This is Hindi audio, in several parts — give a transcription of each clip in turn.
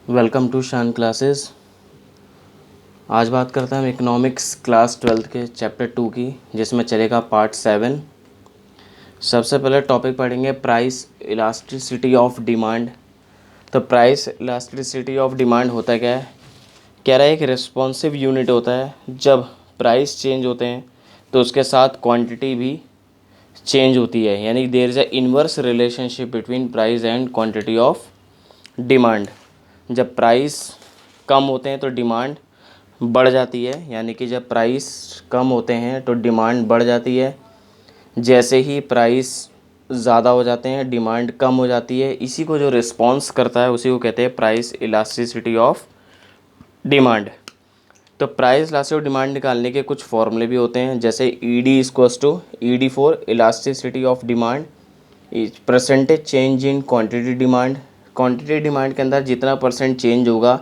वेलकम टू शान क्लासेस। आज बात करते हैं हम इकोनॉमिक्स क्लास 12th के चैप्टर 2 की, जिसमें चलेगा पार्ट 7। सबसे पहले टॉपिक पढ़ेंगे प्राइस इलास्टिसिटी ऑफ डिमांड। तो प्राइस इलास्टिसिटी ऑफ डिमांड होता क्या है? कह रहा है एक रिस्पॉन्सिव यूनिट होता है। जब प्राइस चेंज होते हैं तो उसके साथ क्वांटिटी भी चेंज होती है, यानी there is a inverse relationship between price and quantity of demand. जब प्राइस कम होते हैं तो डिमांड बढ़ जाती है, यानी कि जब प्राइस कम होते हैं तो डिमांड बढ़ जाती है। जैसे ही प्राइस ज़्यादा हो जाते हैं डिमांड कम हो जाती है। इसी को जो रिस्पॉन्स करता है उसी को कहते हैं प्राइस इलास्टिसिटी ऑफ डिमांड। तो प्राइस इलास्टिसिटी ऑफ डिमांड निकालने के कुछ फॉर्मूले भी होते हैं, जैसे E D equals to E D for elasticity of demand percentage change in quantity demand. Quantity demand के अंदर जितना परसेंट चेंज होगा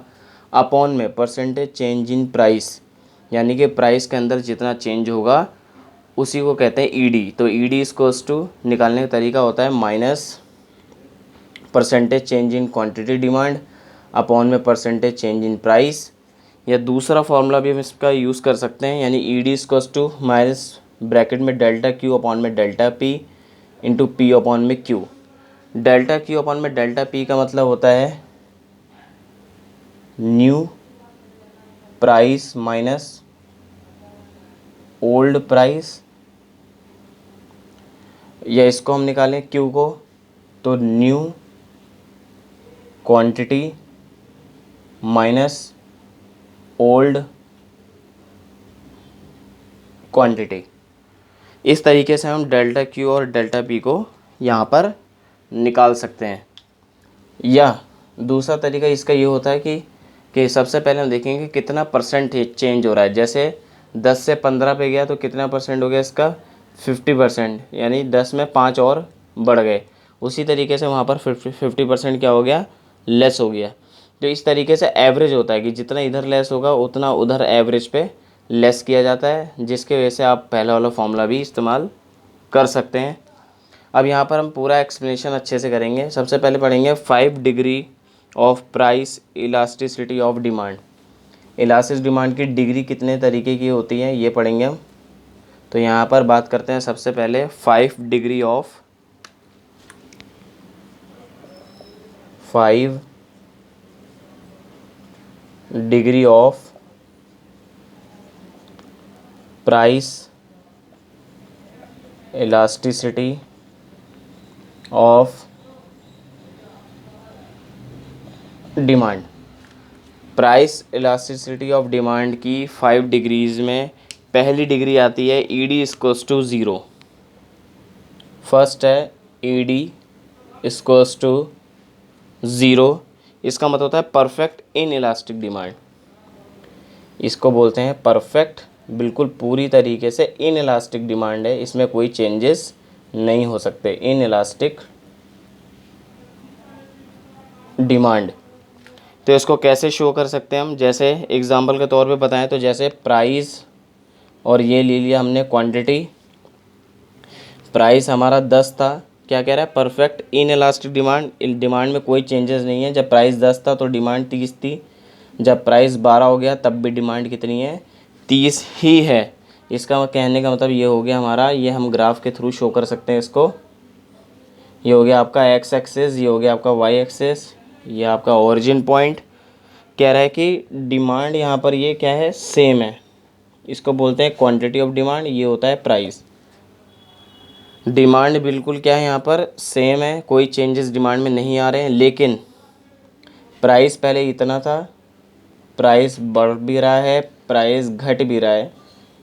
अपॉन में परसेंटेज चेंज इन प्राइस, यानी कि प्राइस के अंदर जितना चेंज होगा उसी को कहते हैं ईडी। तो ईडी इक्वल्स टू निकालने का तरीका होता है minus percentage change in quantity demand upon में परसेंटेज चेंज इन प्राइस। या दूसरा फॉर्मूला भी हम इसका यूज़ कर सकते हैं, यानी ED equals to minus bracket में डेल्टा क्यू अपॉन में delta P into P upon में क्यू। डेल्टा क्यू अपॉन में डेल्टा पी का मतलब होता है new price minus old price. या इसको हम निकालें क्यू को तो new quantity minus old quantity. इस तरीके से हम डेल्टा क्यू और डेल्टा पी को यहाँ पर निकाल सकते हैं। या दूसरा तरीका इसका ये होता है कि सबसे पहले हम देखेंगे कितना परसेंट चेंज हो रहा है। जैसे 10 से 15 पे गया तो कितना परसेंट हो गया इसका 50%, यानी 10 में 5 और बढ़ गए। उसी तरीके से वहाँ पर 50% क्या हो गया, लेस हो गया। तो इस तरीके से एवरेज होता है कि जितना इधर लेस होगा उतना उधर एवरेज पे लेस किया जाता है, जिसके वजह से आप पहला वाला फॉर्मूला भी इस्तेमाल कर सकते हैं। अब यहाँ पर हम पूरा एक्सप्लेनेशन अच्छे से करेंगे। सबसे पहले पढ़ेंगे 5 degree of price elasticity of demand. Elastic demand की डिग्री कितने तरीके की होती है ये पढ़ेंगे हम। तो यहाँ पर बात करते हैं सबसे पहले 5 degree of 5 degree of price elasticity of demand. Price elasticity of demand की 5 डिग्रीज़ में पहली डिग्री आती है E D equals to zero. First है E D equals to zero. इसका मतलब होता है परफेक्ट इन इलास्टिक डिमांड। इसको बोलते हैं परफेक्ट, बिल्कुल पूरी तरीके से इन इलास्टिक डिमांड है, इसमें कोई चेंजेस नहीं हो सकते। In elastic demand. तो इसको कैसे शो कर सकते हैं हम, जैसे एग्जांपल के तौर पे बताएं तो जैसे प्राइस और ये ले लिया हमने क्वांटिटी। प्राइस हमारा 10 था, क्या कह रहा है perfect in elastic demand, demand में कोई चेंजेस नहीं है। जब प्राइस 10 था तो डिमांड 30 थी, जब प्राइस 12 हो गया तब भी डिमांड कितनी है, 30 ही है। इसका कहने का मतलब ये हो गया हमारा, ये हम ग्राफ के थ्रू शो कर सकते हैं इसको। ये हो गया आपका एक्स एक्सेस, ये हो गया आपका वाई एक्सेस, ये आपका ओरिजिन पॉइंट। कह रहा है कि डिमांड यहाँ पर ये क्या है, सेम है। इसको बोलते हैं क्वांटिटी ऑफ डिमांड, ये होता है प्राइस। डिमांड बिल्कुल क्या है यहाँ पर सेम है, कोई चेंजेस डिमांड में नहीं आ रहे हैं, लेकिन प्राइस पहले इतना था, प्राइस बढ़ भी रहा है, प्राइस घट भी रहा है,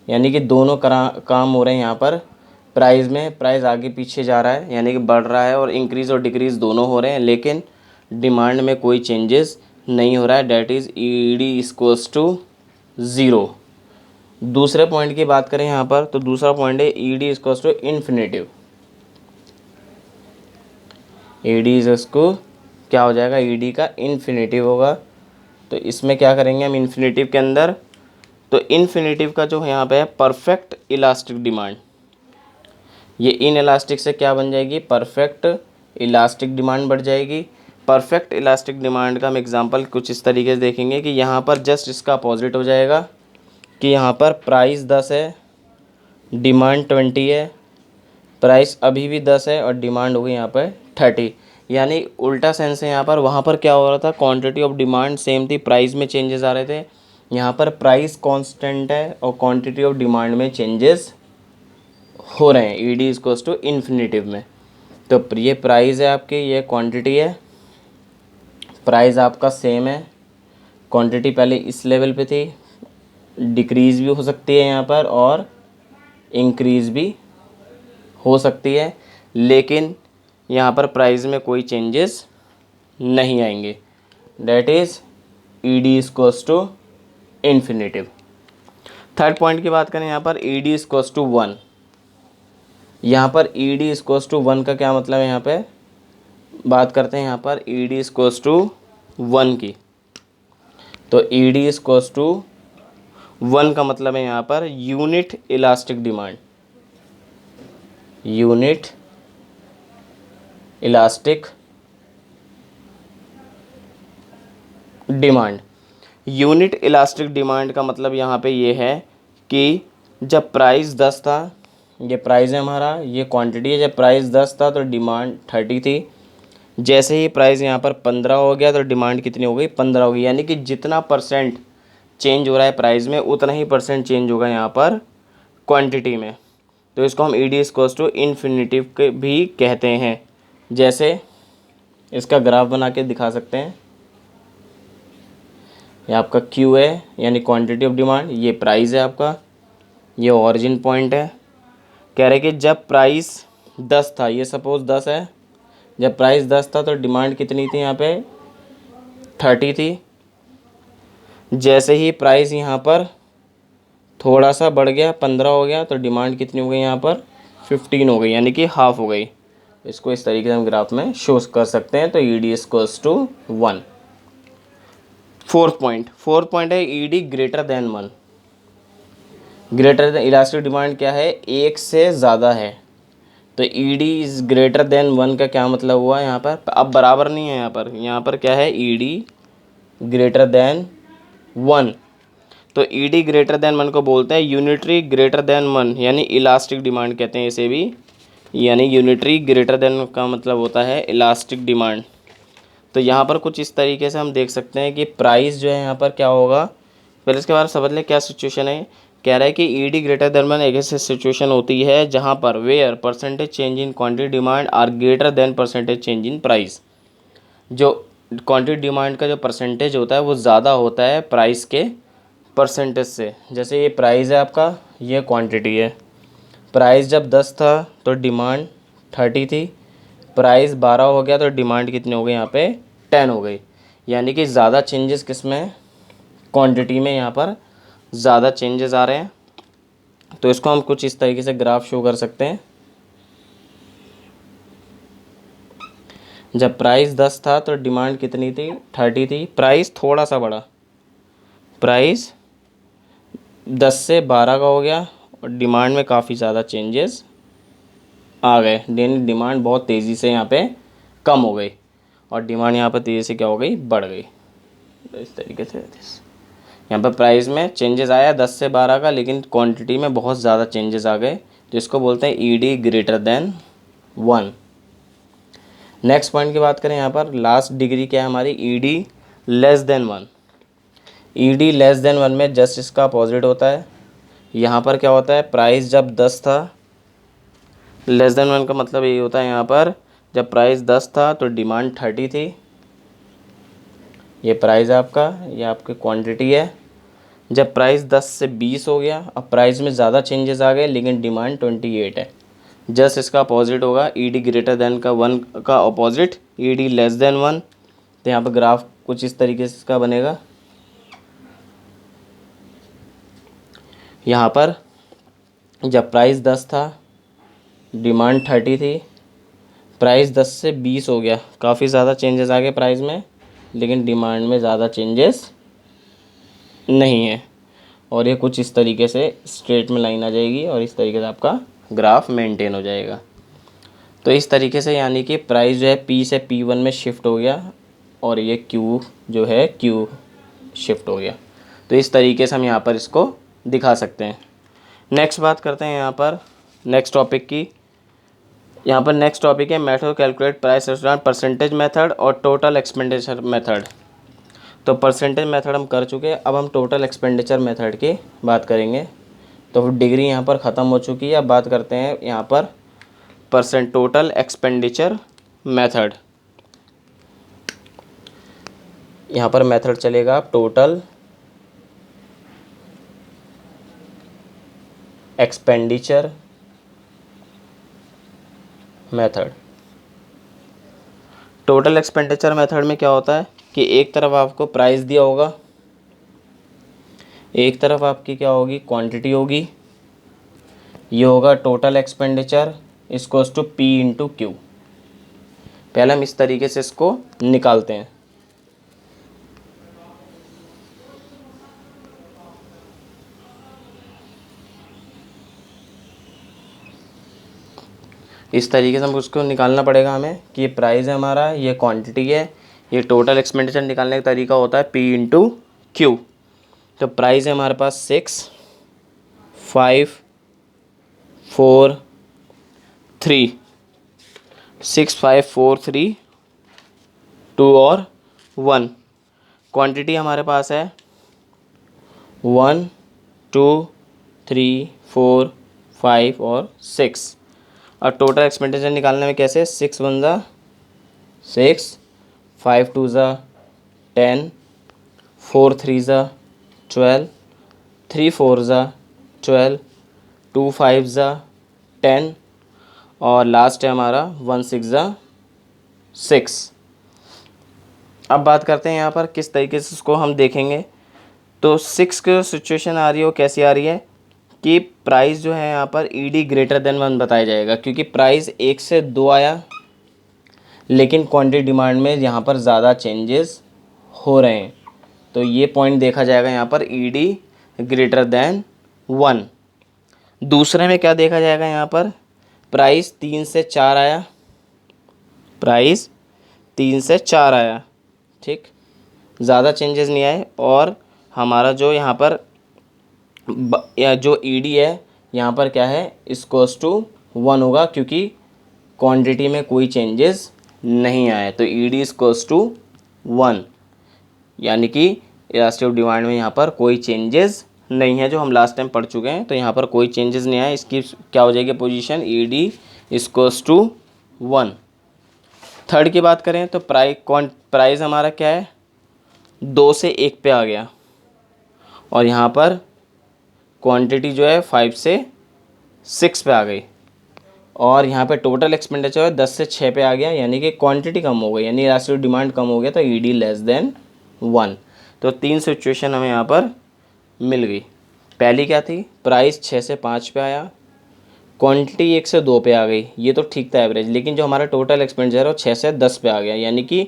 यानी कि दोनों काम हो रहे हैं यहाँ पर। प्राइस में प्राइस आगे पीछे जा रहा है, यानी कि बढ़ रहा है, और इंक्रीज़ और डिक्रीज़ दोनों हो रहे हैं, लेकिन डिमांड में कोई चेंजेस नहीं हो रहा है। That is E D equals to zero. दूसरे पॉइंट की बात करें यहाँ पर तो दूसरा पॉइंट है E D equals to infinitive. E D इसको क्या हो जाएगा, ई डी का इन्फिनेटिव होगा। तो इसमें क्या करेंगे हम इन्फिनेटिव के अंदर, तो इन्फिनेटिव का जो यहाँ पे है परफेक्ट इलास्टिक डिमांड, ये इन इलास्टिक से क्या बन जाएगी, परफेक्ट इलास्टिक डिमांड बढ़ जाएगी। परफेक्ट इलास्टिक डिमांड का हम एग्जांपल कुछ इस तरीके से देखेंगे कि यहाँ पर जस्ट इसका अपोजिट हो जाएगा कि यहाँ पर प्राइस 10 है, डिमांड 20 है, प्राइस अभी भी 10 है और डिमांड हो गई यहाँ पर 30। यानी उल्टा सेंस है यहाँ पर। वहाँ पर क्या हो रहा था, क्वांटिटी ऑफ डिमांड सेम थी, प्राइस में चेंजेस आ रहे थे। यहाँ पर प्राइस कांस्टेंट है और क्वांटिटी ऑफ डिमांड में चेंजेस हो रहे हैं। E D equals to infinitive में। तो ये प्राइस है आपकी, ये क्वांटिटी है। प्राइस आपका सेम है, क्वांटिटी पहले इस लेवल पे थी, डिक्रीज़ भी हो सकती है यहाँ पर और इंक्रीज़ भी हो सकती है, लेकिन यहाँ पर प्राइस में कोई चेंजेस नहीं आएंगे। That is E D equals to infinitive. Third point की बात करें यहाँ पर ई डी इक्वल्स टू 1। यहाँ पर ई डी इक्वल्स टू 1 का क्या मतलब है, यहाँ पे बात करते हैं यहाँ पर ई डी इक्वल्स टू 1 की। तो ई डी इक्वल्स टू 1 का मतलब है यहाँ per unit elastic demand. Unit elastic demand. Unit elastic demand का मतलब यहाँ पे ये है कि जब प्राइस 10 था, ये प्राइस है हमारा, ये क्वांटिटी है, जब प्राइस 10 था तो डिमांड 30 थी। जैसे ही प्राइस यहाँ पर 15 हो गया तो डिमांड कितनी हो गई, 15 हो गई। यानी कि जितना परसेंट चेंज हो रहा है प्राइस में उतना ही परसेंट चेंज होगा यहाँ पर क्वांटिटी में। तो इसको हम E D equals to infinitive के भी कहते हैं। जैसे इसका ग्राफ बना के दिखा सकते हैं। ये आपका क्यू है यानी क्वांटिटी ऑफ डिमांड, ये प्राइस है आपका, ये ओरिजिन पॉइंट है। कह रहे कि जब प्राइस 10 था, ये सपोज 10 है, जब प्राइस 10 था तो डिमांड कितनी थी यहाँ पे, 30 थी। जैसे ही प्राइस यहाँ पर थोड़ा सा बढ़ गया, 15 हो गया, तो डिमांड कितनी हो गई यहाँ पर, 15 हो गई, यानी कि हाफ हो गई। इसको इस तरीके से हम ग्राफ में शो कर सकते हैं। तो E D equals to 1। Fourth point है E D greater than 1। Greater than elastic demand क्या है, एक से ज़्यादा है। तो E D is greater than 1 का क्या मतलब हुआ यहाँ पर, अब बराबर नहीं है यहाँ पर क्या है, ई डी ग्रेटर देन 1। तो ई डी ग्रेटर देन 1 को बोलते हैं यूनिटरी ग्रेटर देन 1, यानी इलास्टिक डिमांड कहते हैं इसे भी। यानी यूनिटरी ग्रेटर देन का मतलब होता है इलास्टिक डिमांड। तो यहाँ पर कुछ इस तरीके से हम देख सकते हैं कि प्राइस जो है यहाँ पर क्या होगा। पहले इसके बारे में समझ लें क्या सिचुएशन है। कह रहा है कि ई डी ग्रेटर देन 1 एक ऐसी सिचुएशन होती है जहाँ पर where percentage change in quantity demand are greater than percentage change in price. जो क्वांटिटी डिमांड का जो परसेंटेज होता है वो ज़्यादा होता है प्राइस के परसेंटेज से। जैसे ये प्राइस है आपका, ये क्वांटिटी है। प्राइस जब 10 था तो डिमांड 30 थी, प्राइस 12 हो गया तो डिमांड कितनी हो गई यहाँ पे, 10 हो गई। यानी कि ज़्यादा चेंजेस किस में, क्वांटिटी में यहाँ पर ज़्यादा चेंजेस आ रहे हैं। तो इसको हम कुछ इस तरीके से ग्राफ शो कर सकते हैं। जब प्राइस 10 था तो डिमांड कितनी थी, 30 थी। प्राइस थोड़ा सा बढ़ा, प्राइस 10 से 12 का हो गया और डिमांड में काफ़ी ज़्यादा चेंजेस आ गए। डिमांड बहुत तेज़ी से यहाँ पे कम हो गई और डिमांड यहाँ पर तेज़ी से क्या हो गई, बढ़ गई। तो इस तरीके से यहाँ पर प्राइस में चेंजेस आया 10 से 12 का, लेकिन क्वांटिटी में बहुत ज़्यादा चेंजेस आ गए। तो इसको बोलते हैं E D greater than 1। Next point की बात करें, यहाँ पर लास्ट डिग्री क्या है हमारी, E D less than 1। E D less than 1 में जस्ट इसका अपोजिट होता है। यहाँ पर क्या होता है, प्राइस जब 10 था, लेस देन 1 का मतलब यही होता है यहाँ पर जब प्राइस 10 था तो डिमांड 30 थी। ये प्राइस है आपका, ये आपकी क्वांटिटी है। जब प्राइस 10 से 20 हो गया, अब प्राइस में ज़्यादा चेंजेस आ गए लेकिन डिमांड 28 है। जस्ट इसका अपोजिट होगा, ई डी ग्रेटर देन का 1 का opposite E D less than 1। तो यहाँ पर ग्राफ कुछ इस तरीके से इसका बनेगा। यहाँ पर जब प्राइस 10 था, डिमांड 30 थी, प्राइस 10 से 20 हो गया, काफ़ी ज़्यादा चेंजेस आ गए प्राइस में, लेकिन डिमांड में ज़्यादा चेंजेस नहीं है। और ये कुछ इस तरीके से स्ट्रेट में लाइन आ जाएगी और इस तरीके से आपका ग्राफ मेंटेन हो जाएगा। तो इस तरीके से यानी कि प्राइस जो है पी से P1 में शिफ्ट हो गया और ये क्यू जो है क्यू शिफ्ट हो गया। तो इस तरीके से हम यहाँ पर इसको दिखा सकते हैं। नेक्स्ट बात करते हैं यहाँ पर नेक्स्ट टॉपिक की। यहाँ पर नेक्स्ट टॉपिक है method calculate price restaurant percentage method और टोटल एक्सपेंडिचर मेथड। तो परसेंटेज मेथड हम कर चुके हैं, अब हम टोटल एक्सपेंडिचर मेथड की बात करेंगे। तो डिग्री यहाँ पर ख़त्म हो चुकी है। अब बात करते हैं यहाँ पर टोटल एक्सपेंडिचर मेथड। यहाँ पर मेथड चलेगा total expenditure method. Total expenditure method में क्या होता है कि एक तरफ आपको प्राइस दिया होगा, एक तरफ आपकी क्या होगी क्वांटिटी होगी, ये होगा total expenditure equals to P into Q. पहले हम इस तरीके से इसको निकालते हैं। इस तरीके से हम उसको निकालना पड़ेगा हमें कि ये प्राइस है हमारा, ये क्वांटिटी है, ये टोटल एक्सपेंडिचर निकालने का तरीका होता है पी इंटू क्यू। तो प्राइस है हमारे पास 6, 5, 4, 3, 6, 5, 4, 3, 2 और 1। क्वांटिटी हमारे पास है 1, 2, 3, 4, 5 और 6। और टोटल एक्सपेंडिचर निकालने में कैसे 6 1 ज़ा 6, 5 2 ज़ा 10, 4 3 ज़ा 12, 3 4 ज़ा 12, 2 5 ज़ा 10 और लास्ट है हमारा 1 6 ज़ा 6। अब बात करते हैं यहाँ पर किस तरीके से इसको हम देखेंगे। तो 6 की सिचुएशन आ रही है वो कैसी आ रही है कि प्राइस जो है यहाँ पर ईडी ग्रेटर देन 1 बताया जाएगा, क्योंकि प्राइस 1 से 2 आया लेकिन क्वांटिटी डिमांड में यहाँ पर ज़्यादा चेंजेस हो रहे हैं। तो ये पॉइंट देखा जाएगा यहाँ पर ईडी ग्रेटर देन 1। दूसरे में क्या देखा जाएगा यहाँ पर प्राइस 3 से 4 आया, प्राइस 3 से 4 आया, ठीक, ज़्यादा चेंजेस नहीं आए। और हमारा जो यहाँ पर या जो ईडी है यहाँ पर क्या है इक्वल्स टू 1 होगा, क्योंकि क्वांटिटी में कोई चेंजेस नहीं आए। तो ईडी इक्वल्स टू 1, यानी कि इलास्टिक ऑफ डिमांड में यहाँ पर कोई चेंजेस नहीं है, जो हम लास्ट टाइम पढ़ चुके हैं। तो यहाँ पर कोई चेंजेस नहीं आया, इसकी क्या हो जाएगी position ED equals to 1। Third की बात करें तो प्राइस हमारा क्या है 2 से 1 पे आ गया और यहाँ पर क्वांटिटी जो है 5 से 6 पे आ गई और यहाँ पे टोटल एक्सपेंडिचर है 10 से 6 पे आ गया, यानी कि क्वांटिटी कम हो गई, यानी इलास्टिक डिमांड कम हो गया। तो ईडी लेस देन 1। तो 3 सिचुएशन हमें यहाँ पर मिल गई। पहली क्या थी प्राइस 6 से 5 पे आया, क्वांटिटी 1 से 2 पे आ गई, ये तो ठीक था एवरेज, लेकिन जो हमारा टोटल एक्सपेंडिचर है वो 6 से 10 पे आ गया, यानी कि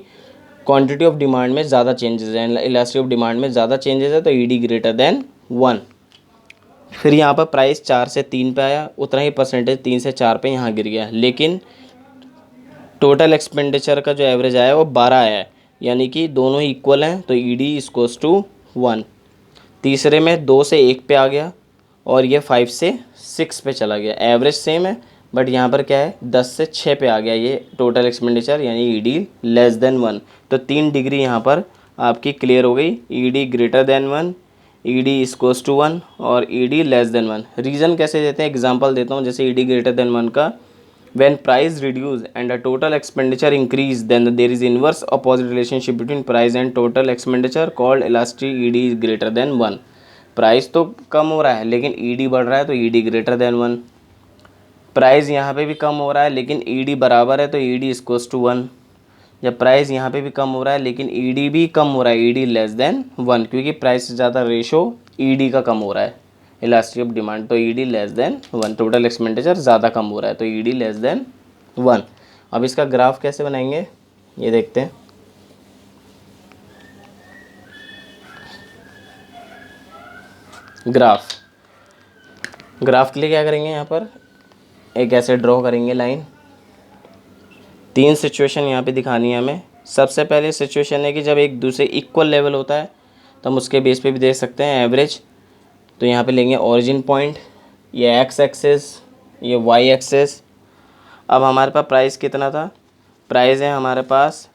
क्वांटिटी ऑफ डिमांड में ज़्यादा चेंजेस हैं, इलास्टिक ऑफ डिमांड में ज़्यादा चेंजेस है। तो ईडी ग्रेटर देन 1। फिर यहाँ पर प्राइस 4 से 3 पे आया, उतना ही परसेंटेज 3 से 4 पे यहाँ गिर गया, लेकिन टोटल एक्सपेंडिचर का जो एवरेज आया वो 12 आया है, यानी कि दोनों ही इक्वल हैं। तो ईडी इक्वल्स टू 1। तीसरे में 2 से 1 पे आ गया और ये 5 से 6 पे चला गया, एवरेज सेम है बट यहाँ पर क्या है 10 से 6 पे आ गया ये टोटल एक्सपेंडिचर, यानी ईडी लेस देन 1। तो 3 डिग्री यहाँ पर आपकी क्लियर हो गई, ED greater than 1, ED equals to 1 और ईडी लेस देन 1। रीज़न कैसे देते हैं, एग्जांपल देता हूँ। जैसे ईडी ग्रेटर देन 1 का when price reduce and the total expenditure increase then there is inverse opposite relationship between price and total expenditure called elastic ed is greater than 1। Price तो कम हो रहा है लेकिन ईडी बढ़ रहा है तो ईडी ग्रेटर देन 1। प्राइस यहाँ पे भी कम हो रहा है लेकिन ईडी बराबर है तो ईडी इक्वल्स टू 1। जब प्राइस यहाँ पे भी कम हो रहा है लेकिन ईडी भी कम हो रहा है, ईडी लेस देन 1, क्योंकि प्राइस से ज़्यादा रेशो ईडी का कम हो रहा है इलास्टिक ऑफ डिमांड। तो ED less than 1, total expenditure ज़्यादा कम हो रहा है तो ईडी लेस देन 1। अब इसका ग्राफ कैसे बनाएंगे ये देखते हैं। ग्राफ के लिए क्या करेंगे, यहाँ पर एक ऐसे ड्रॉ करेंगे लाइन। 3 सिचुएशन यहाँ पे दिखानी है हमें, सबसे पहले सिचुएशन है कि जब एक दूसरे इक्वल लेवल होता है तो हम उसके बेस पे भी देख सकते हैं एवरेज। तो यहाँ पे लेंगे ओरिजिन पॉइंट, ये एक्स एक्सेस, ये वाई एक्सेस। अब हमारे पास प्राइस कितना था, प्राइस है हमारे पास,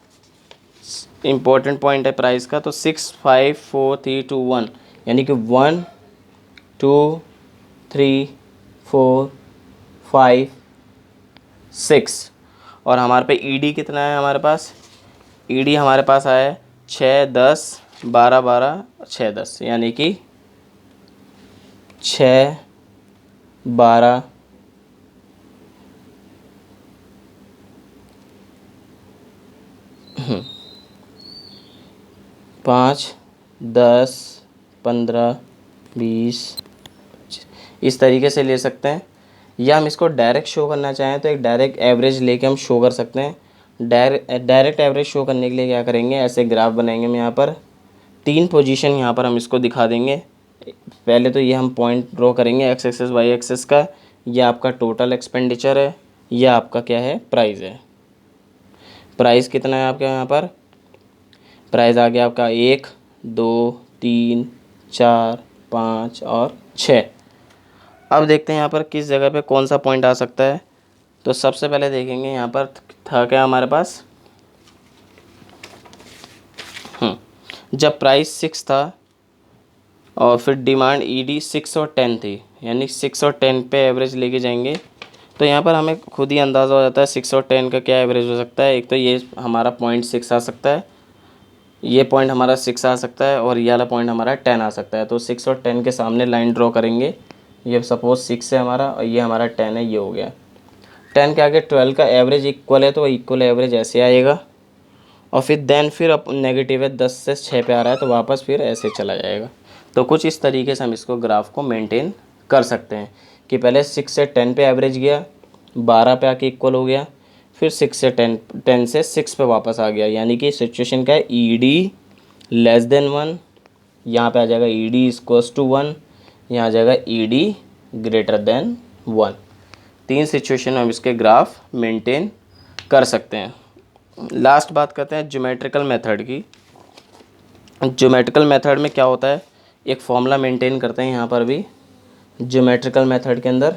इम्पोर्टेंट पॉइंट है प्राइस का, तो 654,321, यानी कि 1 2 3 4 5 6। और हमारे पे ईडी कितना है, हमारे पास ईडी हमारे पास आया है 6 10 12 12 6 10, यानी कि 6 12 5 10 15 20 इस तरीके से ले सकते हैं। या हम इसको डायरेक्ट शो करना चाहें तो एक डायरेक्ट एवरेज लेके हम शो कर सकते हैं। डायरेक्ट एवरेज शो करने के लिए क्या करेंगे, ऐसे ग्राफ बनाएंगे हम यहाँ पर 3 पोजीशन यहाँ पर हम इसको दिखा देंगे। पहले तो ये हम पॉइंट ड्रॉ करेंगे एक्स एक्सेस वाई एक्सेस का। ये आपका टोटल एक्सपेंडिचर है, यह आपका क्या है, प्राइस है। प्राइस कितना है आपके यहाँ पर, प्राइस आ गया आपका 1 2 3 4 5 और 6। अब देखते हैं यहाँ पर किस जगह पे कौन सा पॉइंट आ सकता है। तो सबसे पहले देखेंगे यहाँ पर था क्या हमारे पास, जब प्राइस 6 था और फिर डिमांड ईडी 6 और 10 थी, यानी 6 और 10 पे एवरेज लेके जाएंगे। तो यहाँ पर हमें खुद ही अंदाज़ा हो जाता है 6 और 10 का क्या एवरेज हो सकता है। एक तो ये हमारा पॉइंट 6 आ सकता है, ये पॉइंट हमारा 6 आ सकता है, और ये वाला पॉइंट हमारा 10 आ सकता है। तो 6 और 10 के सामने लाइन ड्रॉ करेंगे। ये सपोज 6 है हमारा और ये हमारा 10 है, ये हो गया। 10 के आगे 12 का एवरेज इक्वल है, तो इक्वल एवरेज ऐसे आएगा। और फिर अब नेगेटिव है, 10 से 6 पे आ रहा है, तो वापस फिर ऐसे चला जाएगा। तो कुछ इस तरीके से हम इसको ग्राफ को मेंटेन कर सकते हैं कि पहले 6 से 10 पे एवरेज गया, 12 पे आके इक्वल हो गया, फिर 6 से 10 से 6 पे वापस आ गया। यानी कि सिचुएशन क्या है, ई डी लेस देन 1, यहाँ पे आ जाएगा ई डी इक्वल्स टू 1, यहाँ आ जाएगा ई डी ग्रेटर देन 1। 3 सिचुएशन में हम इसके ग्राफ मेंटेन कर सकते हैं। लास्ट बात करते हैं ज्योमेट्रिकल मेथड की। ज्योमेट्रिकल मेथड में क्या होता है, एक फॉर्मूला मेंटेन करते हैं यहाँ पर भी। ज्योमेट्रिकल मेथड के अंदर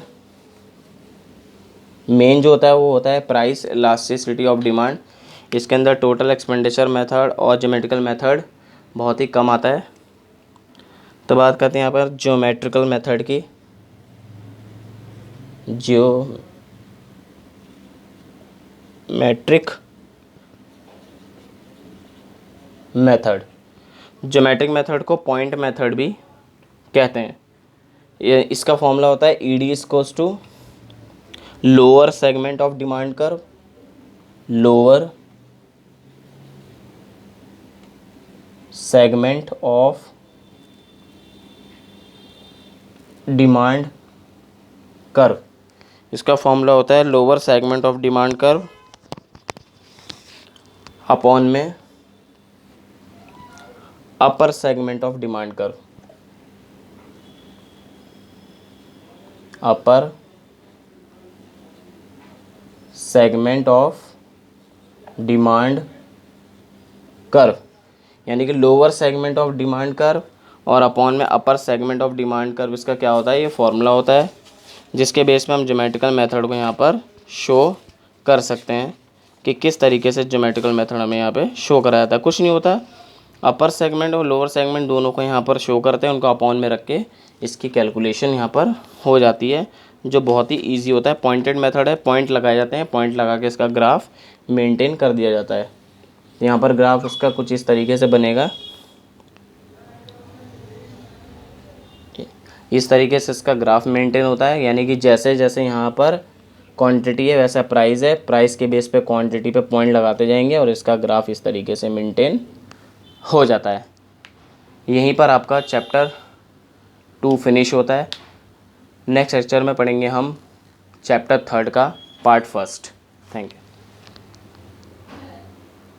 मेन जो होता है वो होता है प्राइस इलास्टिसिटी ऑफ डिमांड। इसके अंदर टोटल एक्सपेंडिचर मेथड और ज्योमेट्रिकल मेथड बहुत ही कम आता है। तो बात करते हैं यहाँ पर ज्योमेट्रिकल मेथड की। ज्योमेट्रिक मेथड, ज्योमेट्रिक मेथड को पॉइंट मेथड भी कहते हैं। ये इसका फॉर्मूला होता है E D equals to lower segment of demand curve, lower segment of demand curve. इसका फॉर्मूला होता है lower segment of demand curve upon में upper segment of demand curve, upper segment of demand curve. यानी कि lower segment of demand curve और अपॉन में upper segment of demand curve, इसका क्या होता है, ये फॉर्मूला होता है जिसके बेस पे हम ज्योमेट्रिकल मेथड को यहाँ पर शो कर सकते हैं कि किस तरीके से ज्योमेट्रिकल मेथड हमें यहाँ पे शो कराया था। कुछ नहीं होता, अपर सेगमेंट और लोअर सेगमेंट दोनों को यहाँ पर शो करते हैं, उनको अपॉन में रख के इसकी कैलकुलेशन यहाँ पर हो जाती है, जो बहुत ही ईजी होता है। पॉइंटेड मेथड है, पॉइंट लगाए जाते हैं, पॉइंट लगा के इसका ग्राफ मेंटेन कर दिया जाता है। यहाँ पर ग्राफ उसका कुछ इस तरीके से बनेगा, इस तरीके से इसका ग्राफ मेंटेन होता है। यानी कि जैसे जैसे यहाँ पर क्वांटिटी है वैसा प्राइस है, प्राइस के बेस पे क्वांटिटी पे पॉइंट लगाते जाएंगे और इसका ग्राफ इस तरीके से मेंटेन हो जाता है। यहीं पर आपका चैप्टर 2 फिनिश होता है। नेक्स्ट लेक्चर में पढ़ेंगे हम चैप्टर 3 का पार्ट 1। Thank you.